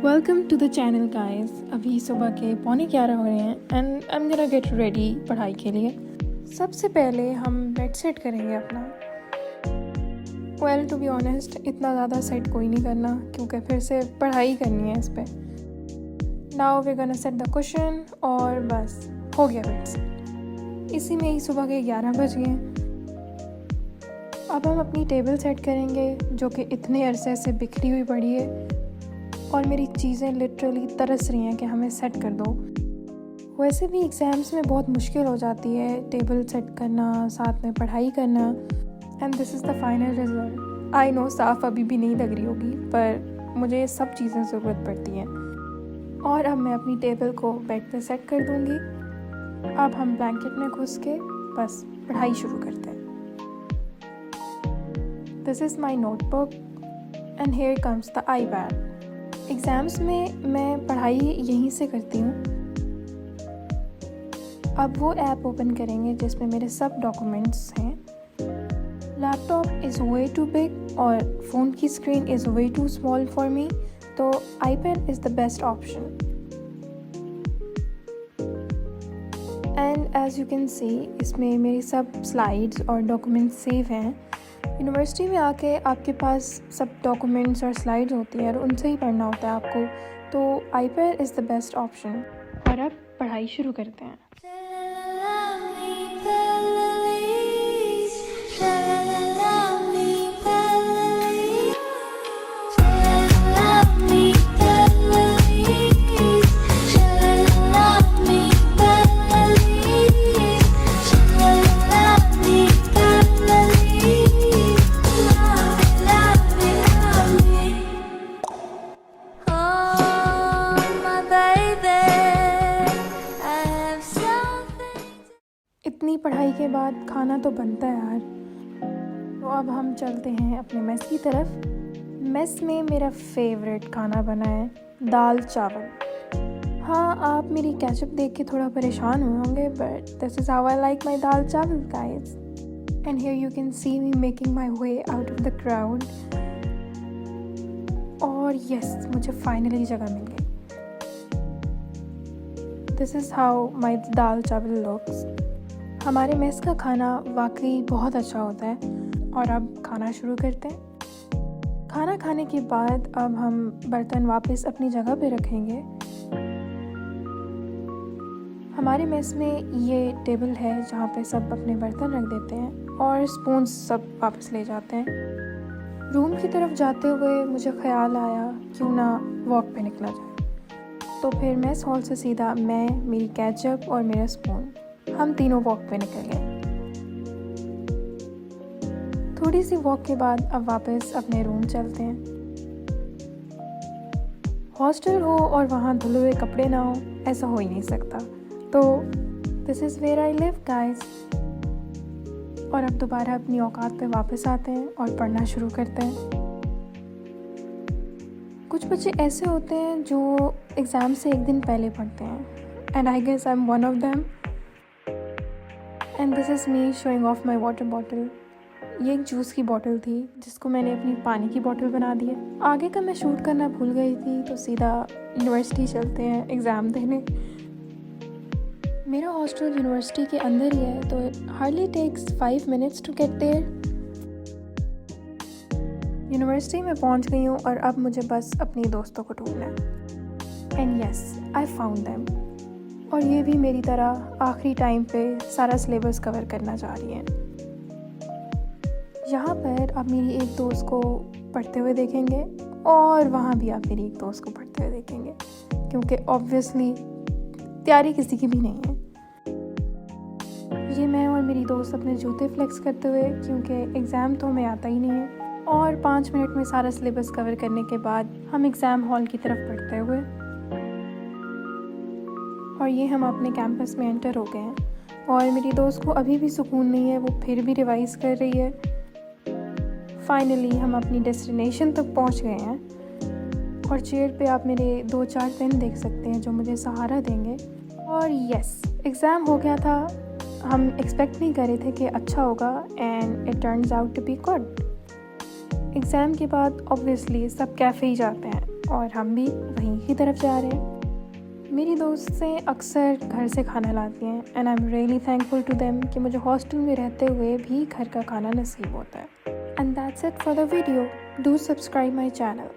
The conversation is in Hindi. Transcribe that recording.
Welcome to the channel guys. अभी सुबह के 11:15 हो रहे हैं and I am gonna get ready पढ़ाई के लिए। सबसे पहले हम बेड सेट करेंगे अपना। वेल टू बी ऑनेस्ट इतना ज़्यादा सेट कोई नहीं करना क्योंकि फिर से पढ़ाई करनी है इस पर। Now we gonna set the cushion और बस हो गया बेड्स। इसी में ही सुबह के 11 बज गए। अब हम अपनी टेबल सेट करेंगे जो कि इतने अरसे से बिखरी हुई पड़ी है और मेरी चीज़ें लिटरली तरस रही हैं कि हमें सेट कर दो। वैसे भी एग्ज़ाम्स में बहुत मुश्किल हो जाती है टेबल सेट करना, साथ में पढ़ाई करना। And this is the final result. I know साफ़ अभी भी नहीं लग रही होगी पर मुझे सब चीज़ें ज़रूरत पड़ती हैं। और अब मैं अपनी टेबल को बेड पे सेट कर दूँगी। अब हम ब्लैंकेट में घुस के बस पढ़ाई शुरू करते हैं। This is my notebook and here comes the iPad। Exams में मैं पढ़ाई यहीं से करती हूँ। अब वो ऐप ओपन करेंगे जिसमें मेरे सब डॉक्यूमेंट्स हैं। Laptop is way too big और फ़ोन की screen is way too small for me, तो iPad is the best option. And as you can see इसमें मेरी सब स्लाइड्स और डॉक्यूमेंट्स सेव हैं। यूनिवर्सिटी में आके आपके पास सब डॉक्यूमेंट्स और स्लाइड्स होती हैं और उनसे ही पढ़ना होता है आपको, तो iPad is the best option. और अब पढ़ाई शुरू करते हैं। इतनी पढ़ाई के बाद खाना तो बनता है यार। तो अब हम चलते हैं अपने मेस की तरफ। मेस में मेरा फेवरेट खाना बना है दाल चावल। हाँ, आप मेरी कैचअप देख के थोड़ा परेशान हुए होंगे but this is how I like my dal chawal guys. And here you can see me making my way out of the crowd. और यस, मुझे फाइनली जगह मिल गई। This is how my dal chawal looks. हमारे मेस का खाना वाकई बहुत अच्छा होता है। और अब खाना शुरू करते हैं। खाना खाने के बाद अब हम बर्तन वापस अपनी जगह पे रखेंगे। हमारे मेस में ये टेबल है जहाँ पे सब अपने बर्तन रख देते हैं और स्पून सब वापस ले जाते हैं। रूम की तरफ जाते हुए मुझे ख़्याल आया क्यों ना वॉक पे निकला जाए। तो फिर मेस हॉल से सीधा मैं, मेरी कैचअप और मेरा स्पून, हम तीनों वॉक पे निकल गए। थोड़ी सी वॉक के बाद अब वापस अपने रूम चलते हैं। हॉस्टल हो और वहाँ धुले हुए कपड़े ना हो, ऐसा हो ही नहीं सकता। तो this is where I live guys. और अब दोबारा अपनी औकात पे वापस आते हैं और पढ़ना शुरू करते हैं। कुछ बच्चे ऐसे होते हैं जो एग्ज़ाम से एक दिन पहले पढ़ते हैं and I guess I am one of them. And this is me showing off my water bottle. ये एक जूस की बॉटल थी जिसको मैंने अपनी पानी की बॉटल बना दी है। आगे का मैं शूट करना भूल गई थी, तो सीधा यूनिवर्सिटी चलते हैं एग्ज़ाम देने। मेरा हॉस्टल यूनिवर्सिटी के अंदर ही है, तो it hardly takes 5 minutes to get there. University में पहुंच गई हूँ और अब मुझे बस अपनी दोस्तों को ढूंढना है। And yes, I found them. और ये भी मेरी तरह आखिरी टाइम पे सारा सिलेबस कवर करना चाह रही हैं। यहाँ पर आप मेरी एक दोस्त को पढ़ते हुए देखेंगे और वहाँ भी आप मेरी एक दोस्त को पढ़ते हुए देखेंगे, क्योंकि ऑब्वियसली तैयारी किसी की भी नहीं है। ये मैं और मेरी दोस्त अपने जूते फ्लेक्स करते हुए, क्योंकि एग्ज़ाम तो हमें आता ही नहीं है। और 5 मिनट में सारा सिलेबस कवर करने के बाद हम एग्ज़ाम हॉल की तरफ बढ़ते हुए, और ये हम अपने कैंपस में एंटर हो गए हैं। और मेरी दोस्त को अभी भी सुकून नहीं है, वो फिर भी रिवाइज़ कर रही है। फाइनली हम अपनी डेस्टिनेशन तक पहुंच गए हैं और चेयर पे आप मेरे 2-4 पेन देख सकते हैं जो मुझे सहारा देंगे। और यस, एग्ज़ाम हो गया था। हम एक्सपेक्ट नहीं कर रहे थे कि अच्छा होगा and it turns out to be good. Exam के बाद ऑब्वियसली सब कैफ़े ही जाते हैं और हम भी वहीं की तरफ जा रहे हैं। मेरी दोस्तें अक्सर घर से खाना लाती हैं and I am really thankful to them कि मुझे हॉस्टल में रहते हुए भी घर का खाना नसीब होता है। And that's it for the video. Do subscribe my channel.